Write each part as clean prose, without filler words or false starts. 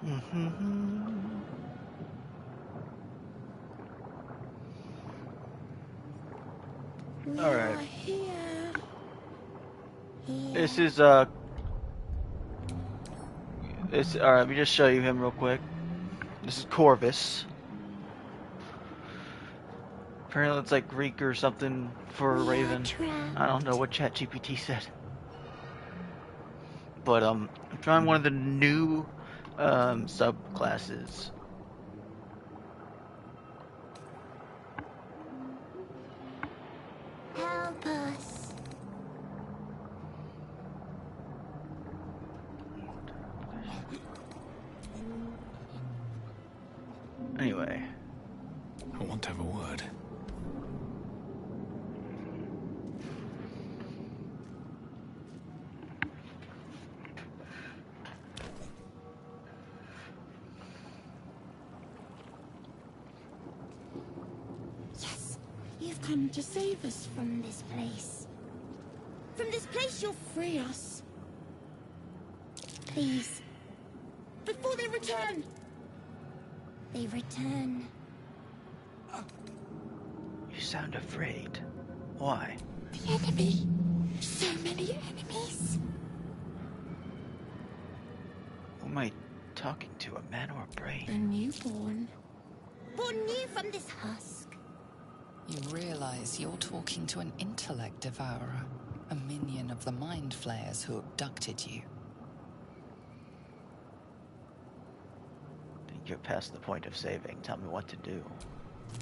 All right. This is This all right. Let me just show you him real quick. This is Corvus. Apparently, it's like Greek or something for a raven. I don't know what ChatGPT said. But I'm trying one of the new subclasses. Help us. Anyway. I want to have a word. Yes, you've come to save us from this place. From this place you'll free us. Please. Before they return. They return. You sound afraid. Why? The enemy. So many enemies. Who am I talking to? A man or a brain? A newborn. Born new from this husk. You realize you're talking to an intellect devourer, a minion of the mind flayers who abducted you. I think you're past the point of saving. Tell me what to do.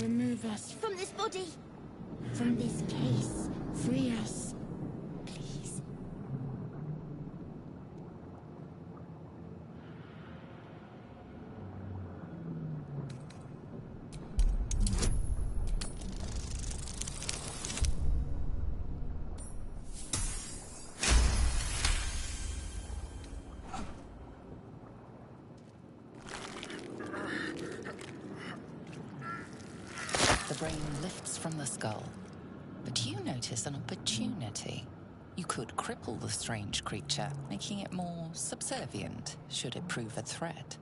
Remove us from this body. From this case. Free us. Please. The brain lifts from the skull, but you notice an opportunity. You could cripple the strange creature, making it more subservient, should it prove a threat.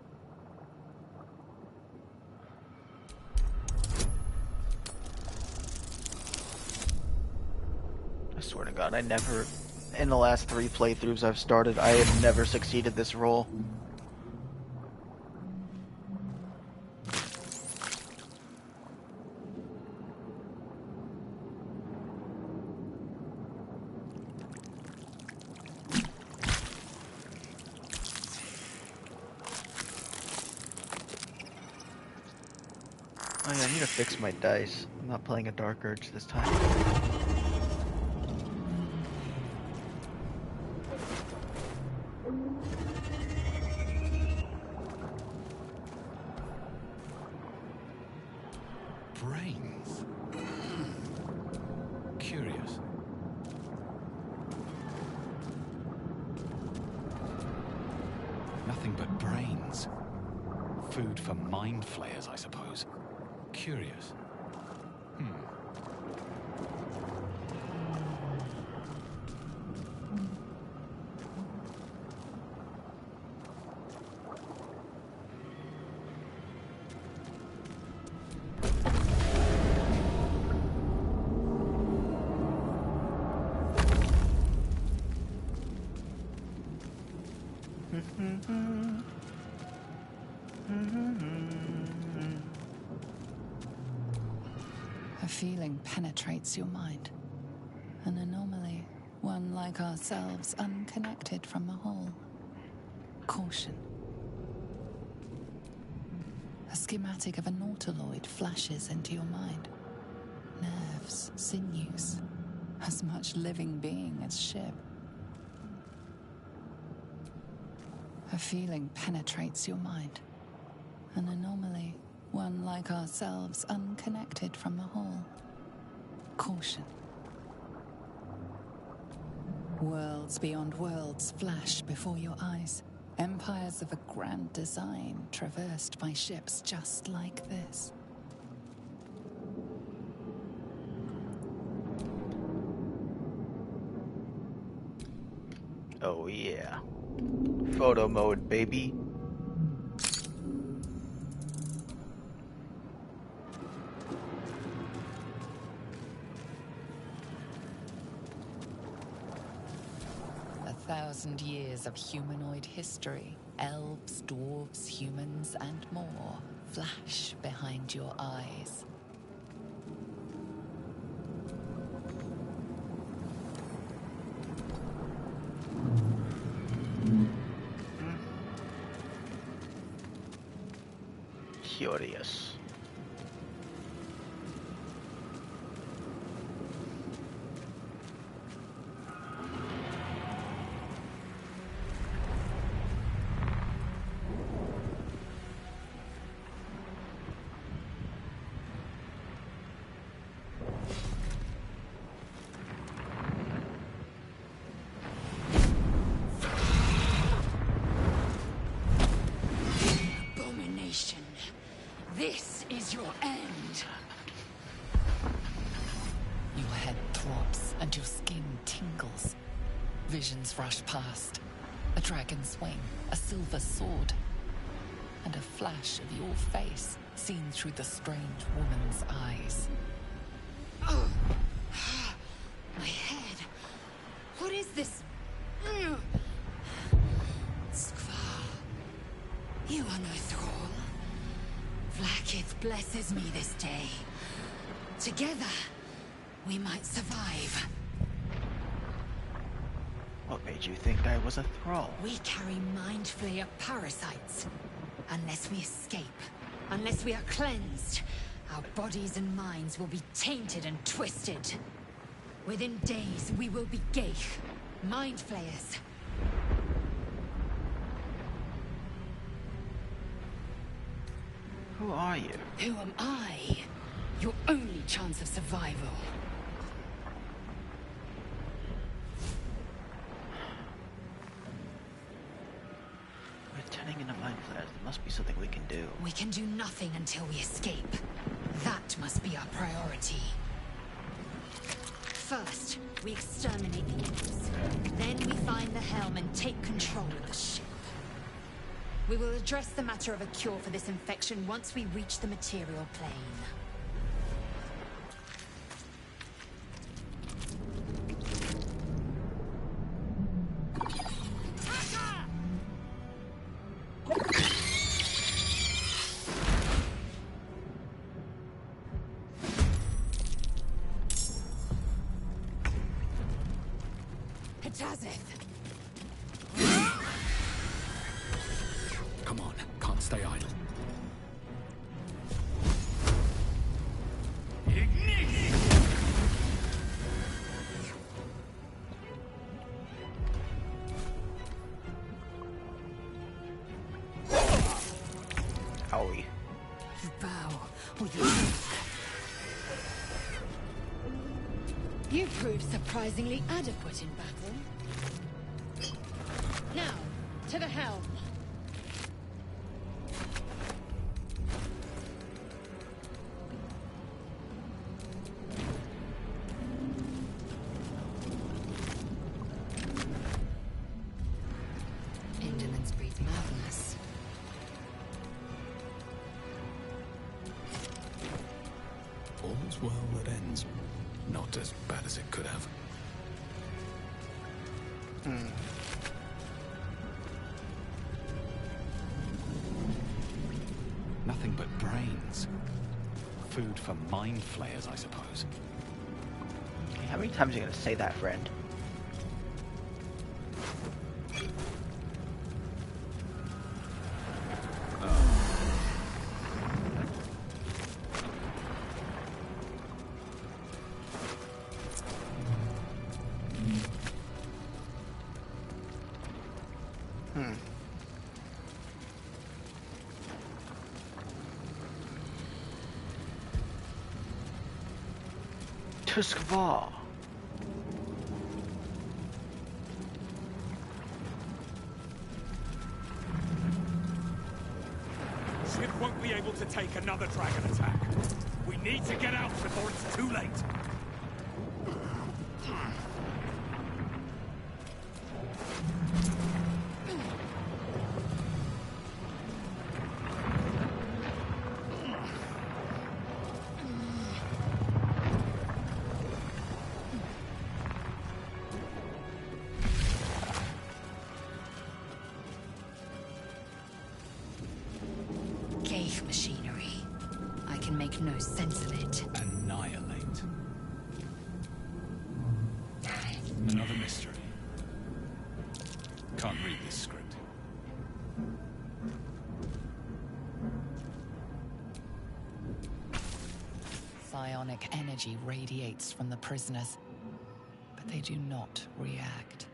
I swear to God, I never, in the last 3 playthroughs I've started, I have never succeeded this role. Oh yeah, I need to fix my dice. I'm not playing a Dark Urge this time. Brains. Curious. Nothing but brains. Food for mind flayers, I suppose. Curious. A feeling penetrates your mind. An anomaly, one like ourselves, unconnected from the whole. Caution. A schematic of a nautiloid flashes into your mind. Nerves, sinews, as much living being as ship. A feeling penetrates your mind. An anomaly, one like ourselves, unconnected from the whole. Caution. Worlds beyond worlds flash before your eyes. Empires of a grand design traversed by ships just like this. Oh yeah. Photo mode, baby. 5,000 years of humanoid history, elves, dwarves, humans, and more, flash behind your eyes. Curious. Abomination. This is your end. Your head throbs and your skin tingles. Visions rush past. A dragon's wing, a silver sword, and a flash of your face seen through the strange woman's eyes. Oh. My head. What is this? Skvar. You are no thrall. Vlaakith blesses me this day. Together, we might survive. What made you think I was a thrall? We carry Mind Flayer parasites. Unless we escape, unless we are cleansed, our bodies and minds will be tainted and twisted. Within days, we will be Geich, Mind Flayers. Who are you? Who am I? Your only chance of survival. We're turning into mind flayers. There must be something we can do. We can do nothing until we escape. That must be our priority. First, we exterminate the imps. Then we find the helm and take control of the ship. We will address the matter of a cure for this infection once we reach the material plane. Come on, can't stay idle. Owie. You bow, or you... You proved surprisingly adequate in battle. Now, to the helm. Indolence breeds madness. All's well that ends. Not as bad as it could have. Nothing but brains. Food for mind flayers, I suppose. How many times are you going to say that, friend? To Skvar. Ship won't be able to take another dragon attack. We need to get out before it's too late. make no sense of it. Annihilate. Another mystery. Can't read this script. Psionic energy radiates from the prisoners, but they do not react.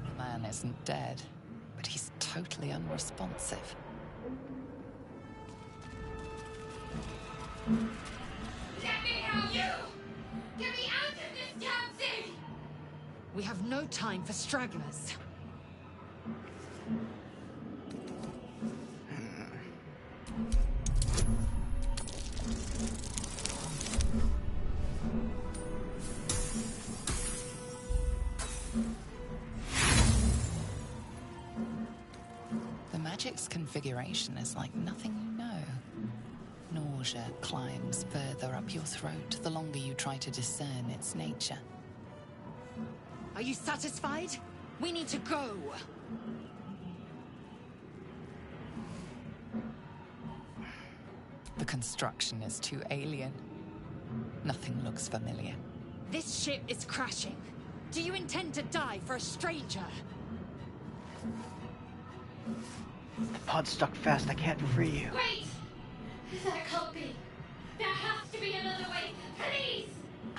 The man isn't dead, but he's totally unresponsive. Let me help you! Get me out of this damn thing! We have no time for stragglers. The magic's configuration is like nothing you know. Nausea climbs further up your throat the longer you try to discern its nature. Are you satisfied? We need to go. The construction is too alien. Nothing looks familiar. This ship is crashing. Do you intend to die for a stranger? The pod's stuck fast. I can't free you. Wait! That can't be. There has to be another way. Please!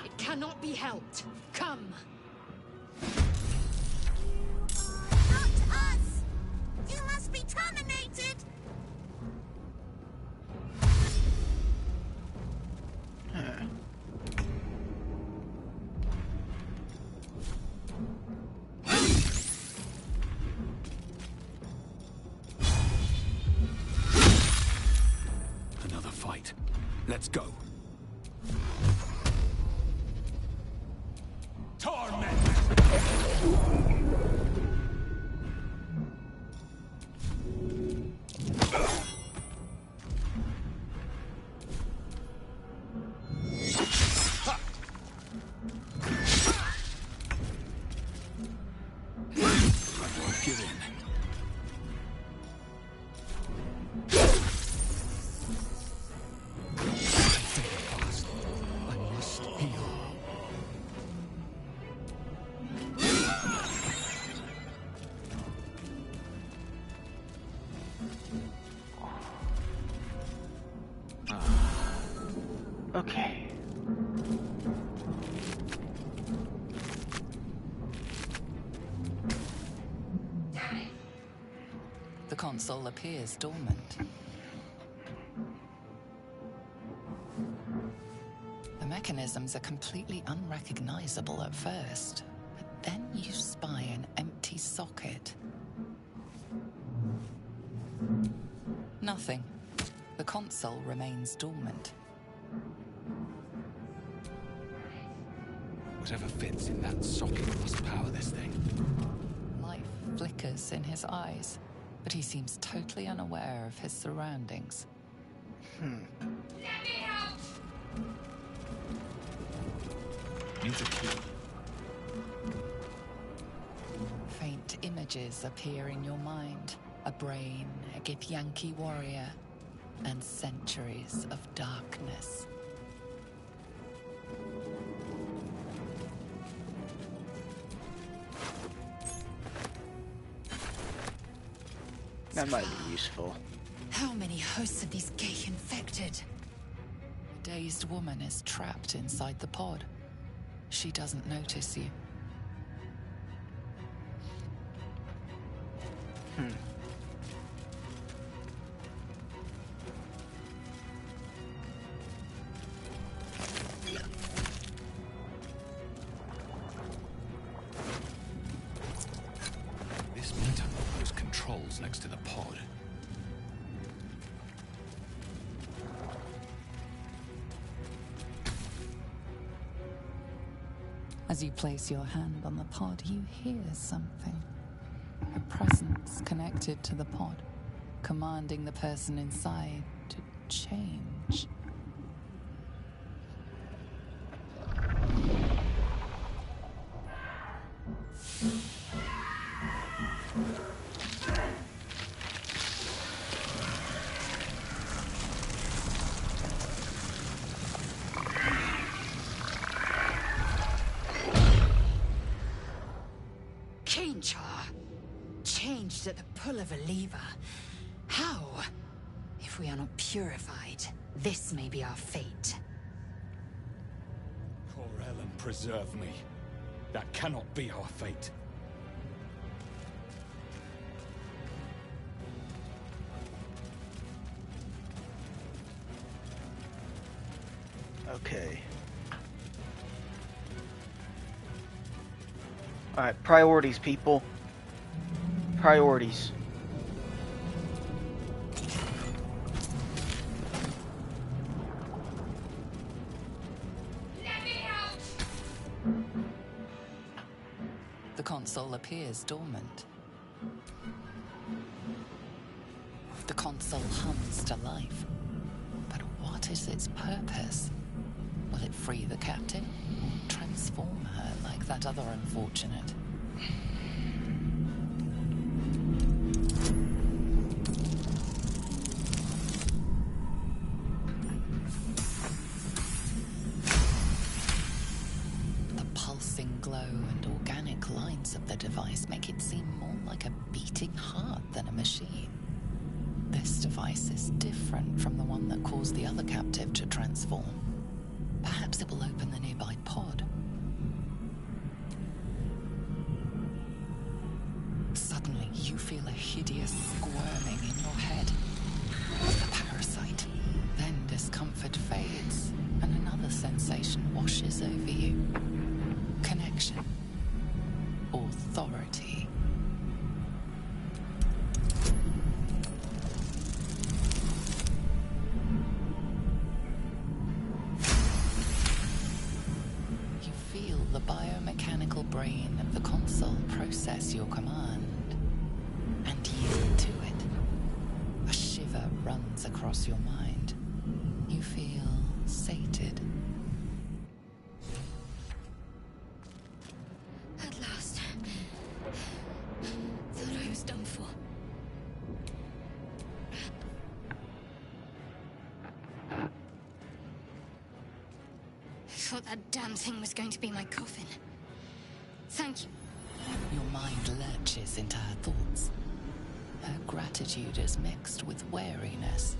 It cannot be helped. Come. Not us! You must be terminated! Another fight. Let's go. Torment! Give in. Fast. I must heal. Okay. The console appears dormant. The mechanisms are completely unrecognizable at first, but then you spy an empty socket. Nothing. The console remains dormant. Whatever fits in that socket must power this thing. Life flickers in his eyes, but he seems totally unaware of his surroundings. Let me out! Needs a key. Faint images appear in your mind. A brain, a Githyanki warrior, and centuries of darkness. That might be useful. How many hosts of these gay infected? A dazed woman is trapped inside the pod. She doesn't notice you. This meter those controls next to the pod. As you place your hand on the pod, you hear something. A presence connected to the pod, commanding the person inside to change. Changed at the pull of a lever. How? If we are not purified, this may be our fate. Corellum, preserve me. That cannot be our fate. Okay. Alright, priorities, people. Priorities. Let me out! The console appears dormant. The console hums to life. But what is its purpose? Will it free the captive? Or transform her like that other unfortunate? The pulsing glow and organic lines of the device make it seem more like a beating heart than a machine. This device is different from the one that caused the other captive to transform. Perhaps it will open the nearby pod. Suddenly, you feel a hideous squirming in your head. The parasite. Then discomfort fades, and another sensation washes over you. Connection. Authority. You feel the biomechanical brain of the console process your command and yield to it. A shiver runs across your mind. You feel sated. At last. Thought I was done for. Thought that damn thing was going to be my coffin. Thank you. Your mind lurches into her thoughts. Her gratitude is mixed with wariness,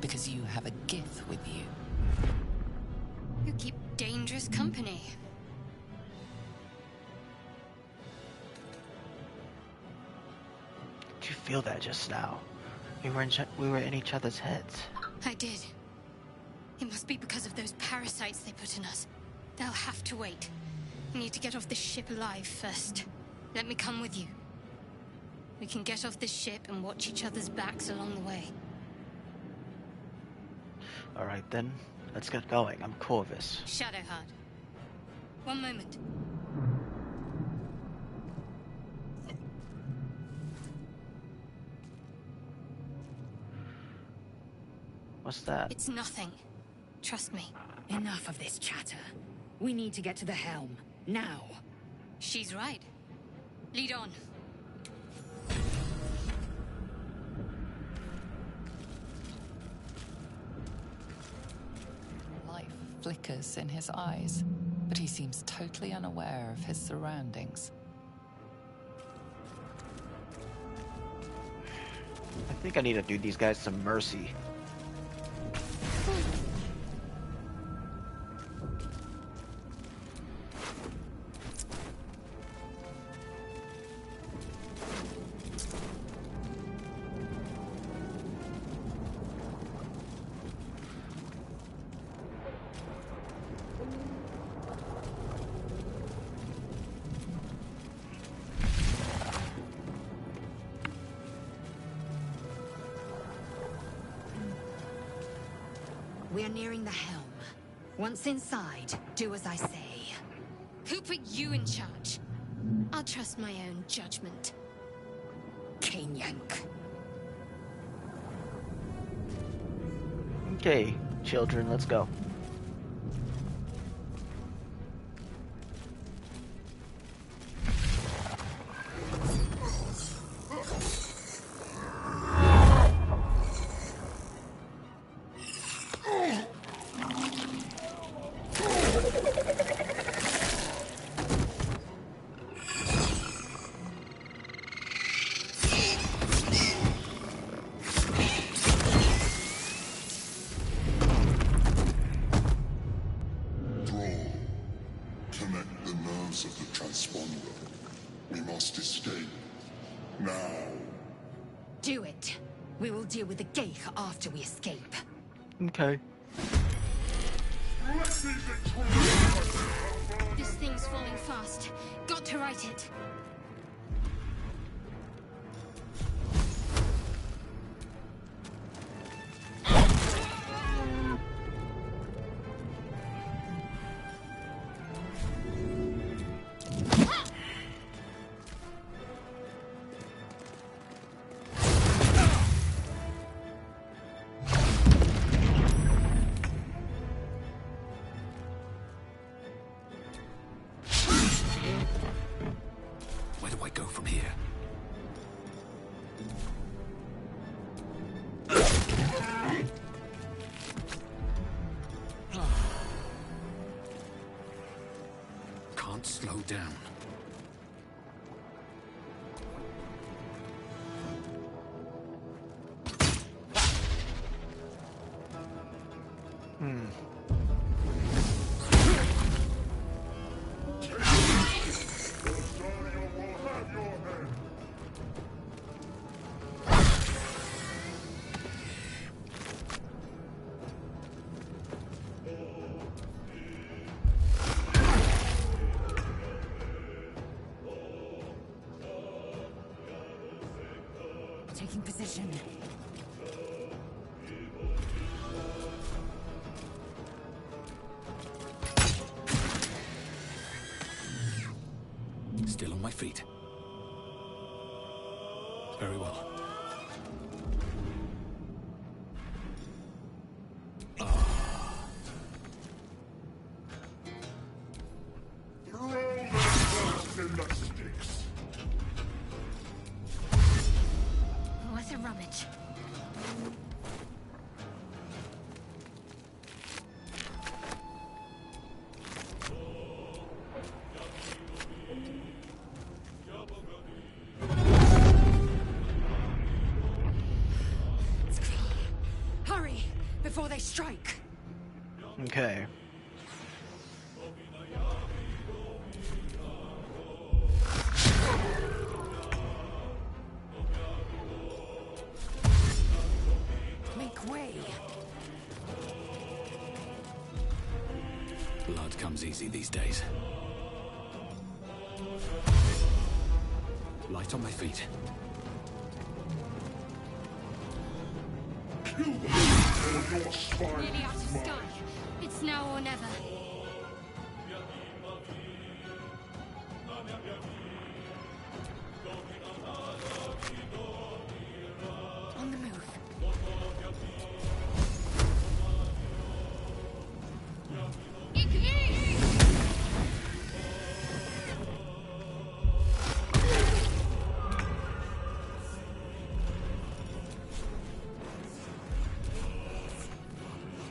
because you have a gift with you. You keep dangerous company. Did you feel that just now? We were in each other's heads. I did. It must be because of those parasites they put in us. They'll have to wait. We need to get off this ship alive first. Let me come with you. We can get off this ship and watch each other's backs along the way. Alright then, let's get going. I'm Corvus. Shadowheart. One moment. What's that? It's nothing. Trust me. Enough of this chatter. We need to get to the helm. Now. She's right. Lead on. Life flickers in his eyes, but he seems totally unaware of his surroundings. I think I need to do these guys some mercy. We are nearing the helm. Once inside, do as I say. Who put you in charge? I'll trust my own judgment. Yank. Okay, children, let's go. We must escape. Now. Do it. We will deal with the Geich after we escape. Okay. This thing's falling fast. Got to right it. Where do I go from here? Can't slow down. Taking position. Still on my feet. Very well. Throw the dust in the sticks. Worth a rummage. Hurry! Before they strike! Okay. Make way! Blood comes easy these days. Light on my feet. Kill them, or your spine Nearly out of is mine. sky. It's now or never. On the move.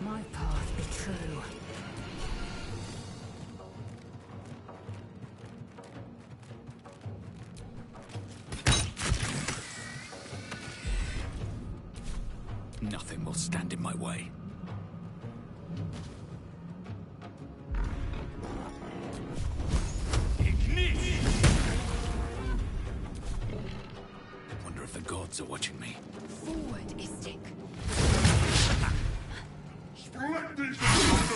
My path be true. Nothing will stand in my way. Wonder if the gods are watching me. Forward, Istik. Let these things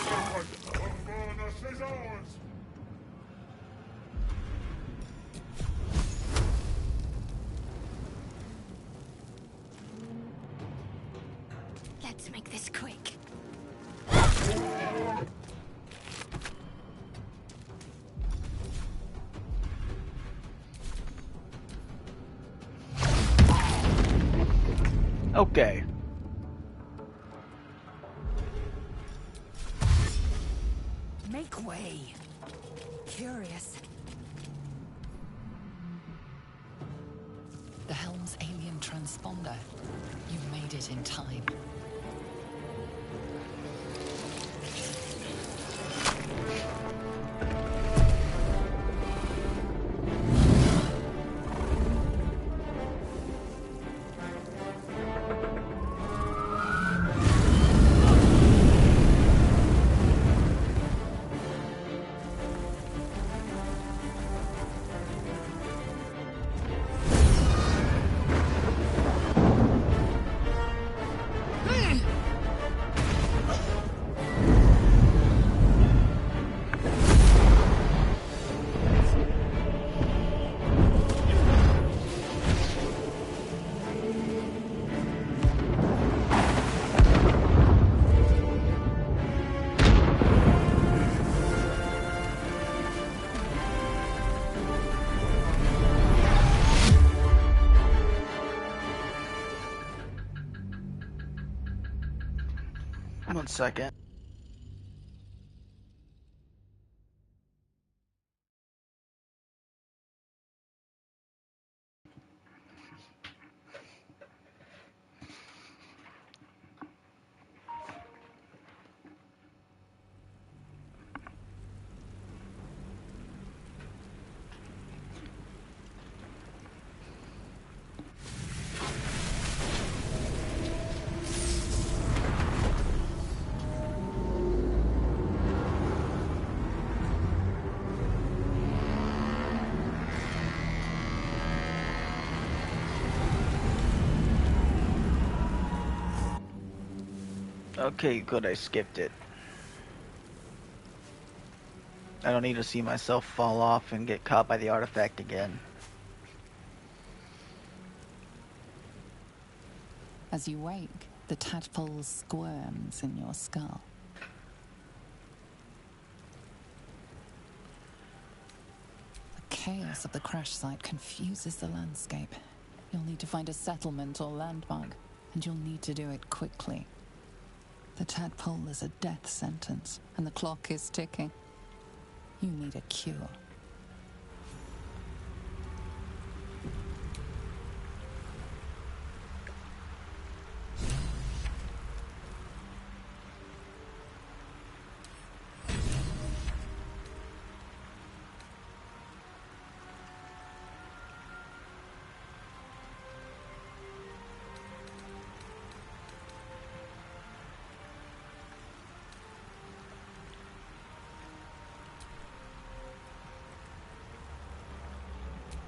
Avernus is ours. Let's make this quick. Okay. Make way. Curious. The helm's alien transponder. You made it in time. 1 second. Okay, good, I skipped it. I don't need to see myself fall off and get caught by the artifact again. As you wake, the tadpole squirms in your skull. The chaos of the crash site confuses the landscape. You'll need to find a settlement or landmark, and you'll need to do it quickly. The tadpole is a death sentence, and the clock is ticking. You need a cure.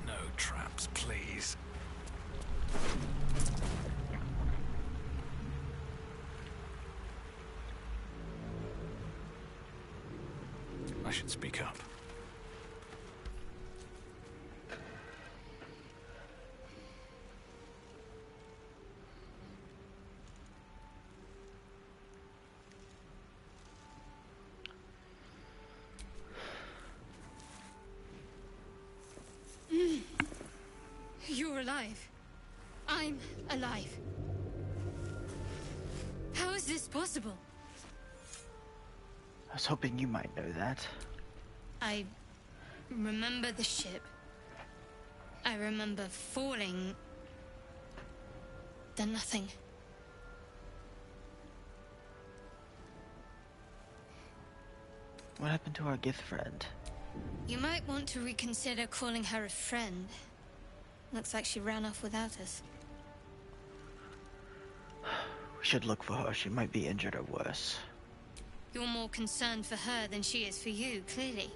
No traps, please. I should speak up. You're alive. I'm alive. How is this possible? I was hoping you might know that. I remember the ship. I remember falling. Then nothing. What happened to our gift friend? You might want to reconsider calling her a friend. Looks like she ran off without us. We should look for her. She might be injured or worse. You're more concerned for her than she is for you, clearly.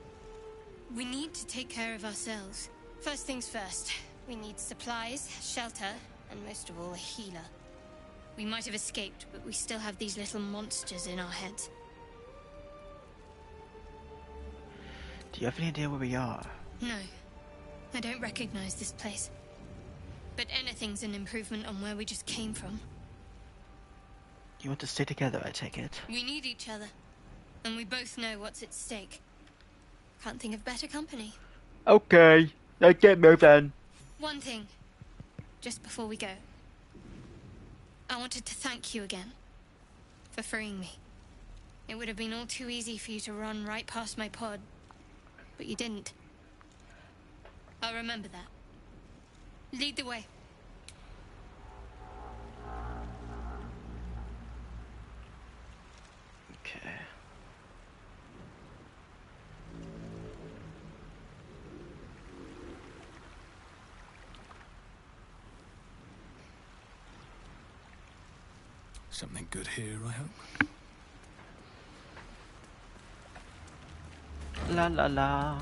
We need to take care of ourselves. First things first. We need supplies, shelter, and most of all, a healer. We might have escaped, but we still have these little monsters in our heads. Do you have any idea where we are? No. I don't recognize this place. But anything's an improvement on where we just came from. You want to stay together, I take it? We need each other. And we both know what's at stake. Can't think of better company. Okay, let's get moving. One thing, just before we go. I wanted to thank you again for freeing me. It would have been all too easy for you to run right past my pod, but you didn't. I'll remember that. Lead the way. Okay. Something good here, I hope. La la la.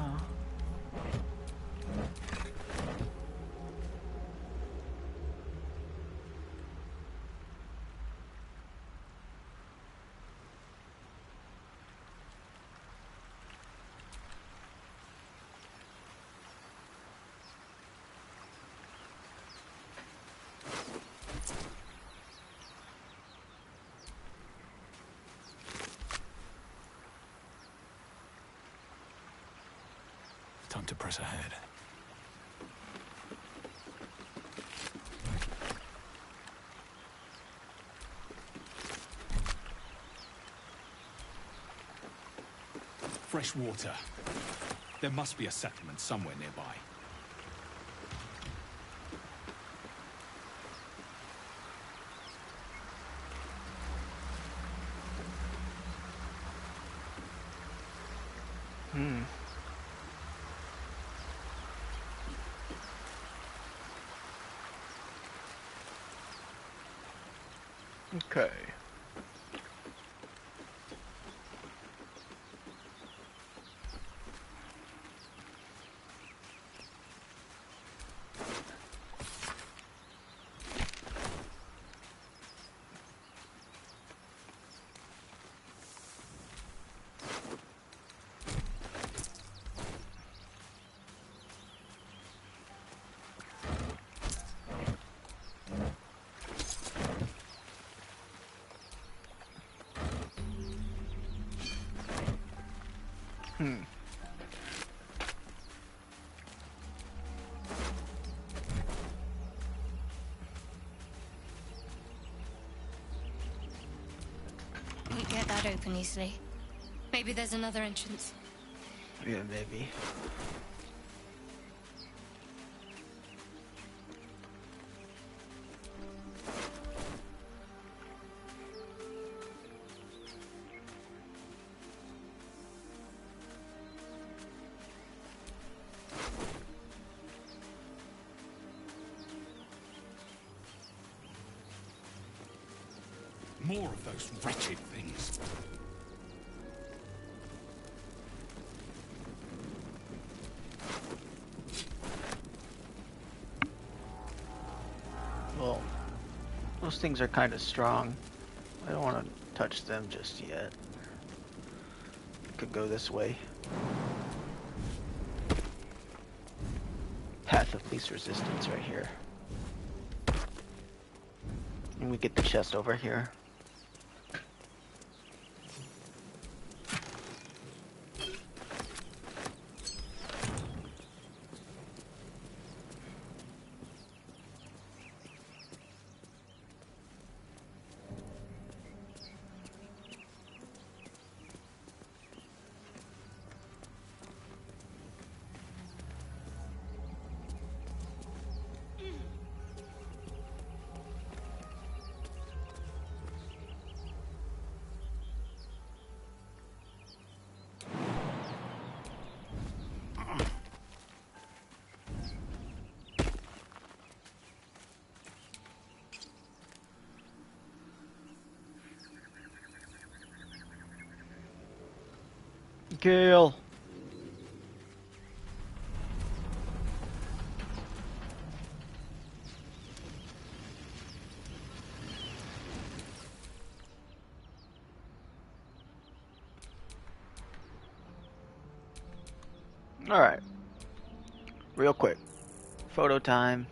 Time to press ahead. fresh water. There must be a settlement somewhere nearby. Okay. Won't get that open easily. Maybe there's another entrance. Yeah, maybe. More of those wretched things. Well, those things are kind of strong. I don't want to touch them just yet. Could go this way. Path of least resistance right here. And we get the chest over here. Gale. All right. Real quick. Photo time.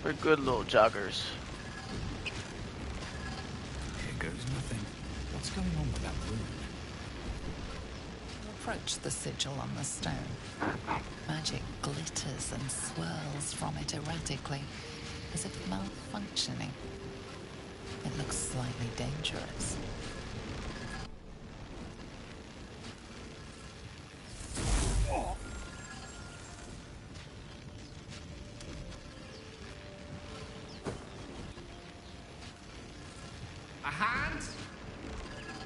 We're good little joggers. Here goes nothing. What's going on with that rune? Approach the sigil on the stone. Magic glitters and swirls from it erratically, as if malfunctioning. It looks slightly dangerous. A hand?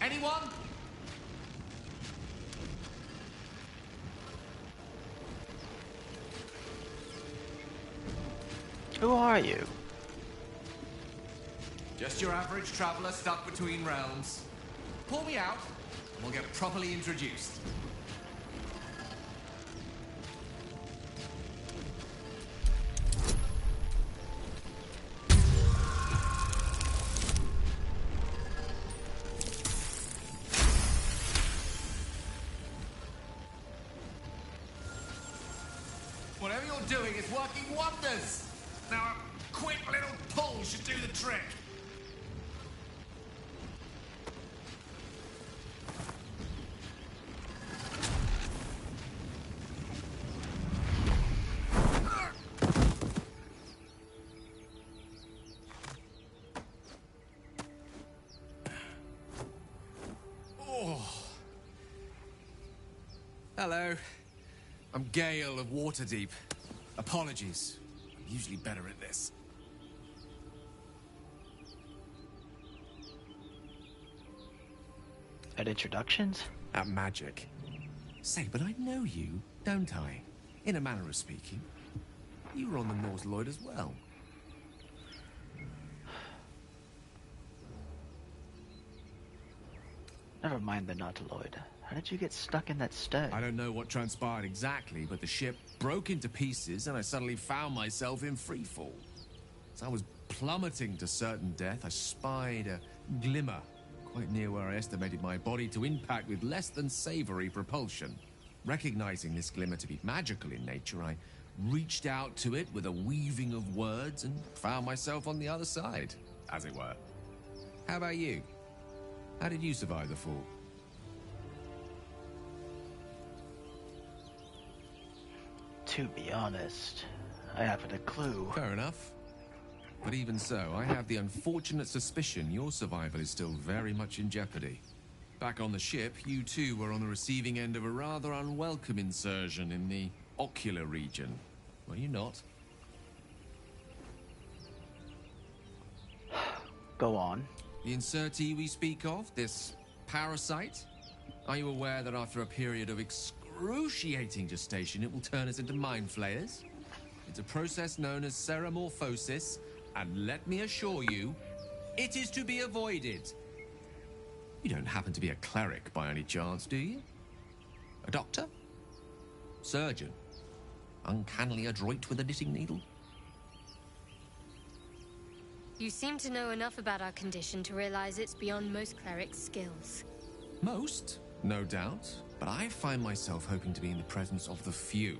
Anyone? Who are you? Just your average traveler stuck between realms. Pull me out, and we'll get properly introduced. Whatever you're doing is working wonders. Now, a quick little pull should do the trick. Hello. I'm Gale of Waterdeep. Apologies. I'm usually better at this. At introductions? At magic. Say, but I know you, don't I? In a manner of speaking. You were on the North Lloyd as well. Never mind the Nautiloid. How did you get stuck in that stone? I don't know what transpired exactly, but the ship broke into pieces and I suddenly found myself in freefall. As I was plummeting to certain death, I spied a glimmer quite near where I estimated my body to impact with less than savory propulsion. Recognizing this glimmer to be magical in nature, I reached out to it with a weaving of words and found myself on the other side, as it were. How about you? How did you survive the fall? To be honest, I haven't a clue. Fair enough. But even so, I have the unfortunate suspicion your survival is still very much in jeopardy. Back on the ship, you too were on the receiving end of a rather unwelcome insertion in the ocular region. Were you not? Go on. The insertee we speak of, this parasite? Are you aware that after a period of excruciating gestation, it will turn us into mind flayers? It's a process known as ceramorphosis, and let me assure you, it is to be avoided. You don't happen to be a cleric by any chance, do you? A doctor? Surgeon? Uncannily adroit with a knitting needle? You seem to know enough about our condition to realize it's beyond most clerics' skills. Most, no doubt, but I find myself hoping to be in the presence of the few.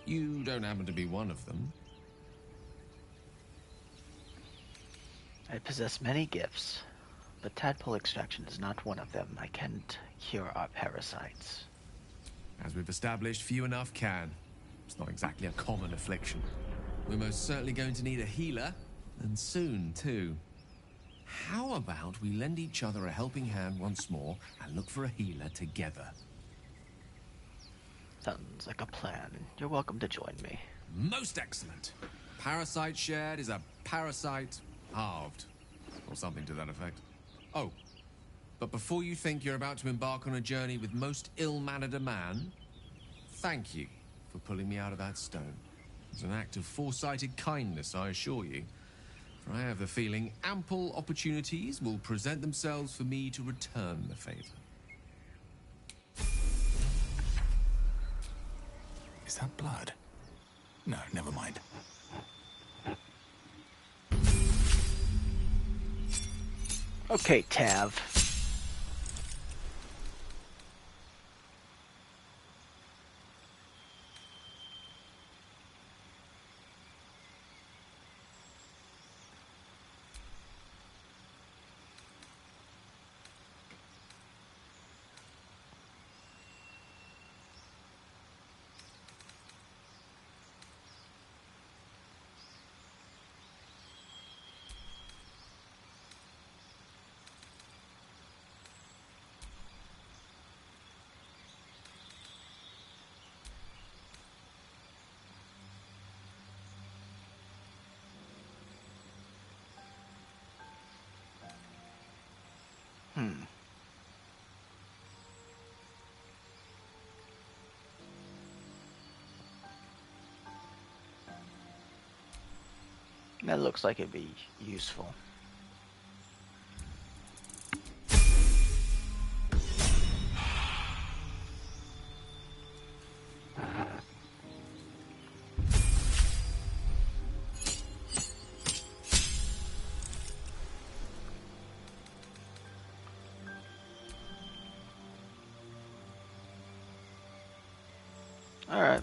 You don't happen to be one of them. I possess many gifts, but tadpole extraction is not one of them. I can't cure our parasites. As we've established, few enough can. It's not exactly a common affliction. We're most certainly going to need a healer, and soon, too. How about we lend each other a helping hand once more and look for a healer together? Sounds like a plan. You're welcome to join me. Most excellent. Parasite shared is a parasite halved, or something to that effect. Oh, but before you think you're about to embark on a journey with most ill-mannered a man, thank you for pulling me out of that stone. It's an act of foresighted kindness, I assure you. For I have the feeling ample opportunities will present themselves for me to return the favor. Is that blood? No, never mind. Okay, Tav. That looks like it'd be useful. All right.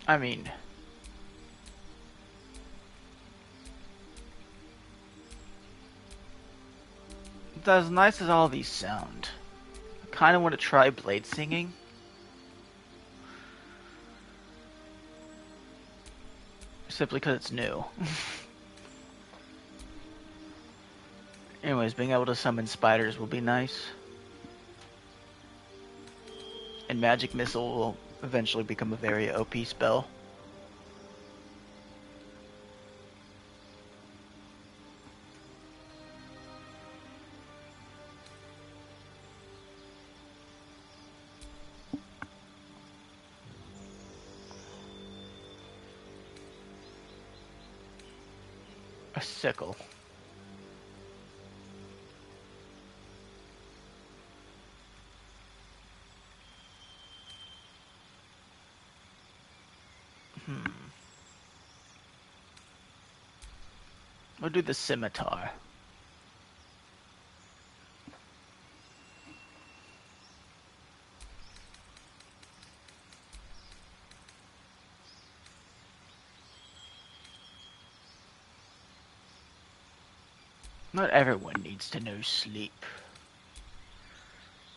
I mean, as nice as all these sound, I kind of want to try blade singing. Simply because it's new. Anyways, being able to summon spiders will be nice. And Magic Missile will eventually become a very OP spell. A sickle. We'll do the scimitar. Not everyone needs to know sleep.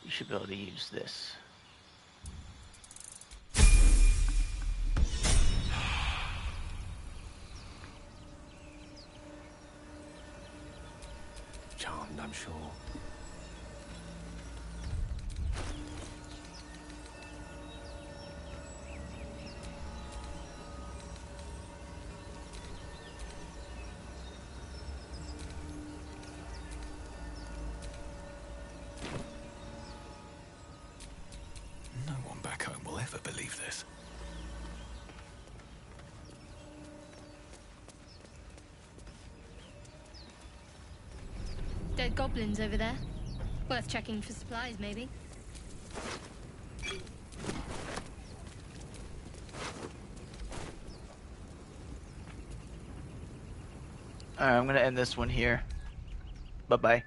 You should be able to use this. Charmed, I'm sure. No one back home will ever believe this. Dead goblins over there. Worth checking for supplies, maybe. Alright, I'm gonna end this one here. Bye-bye.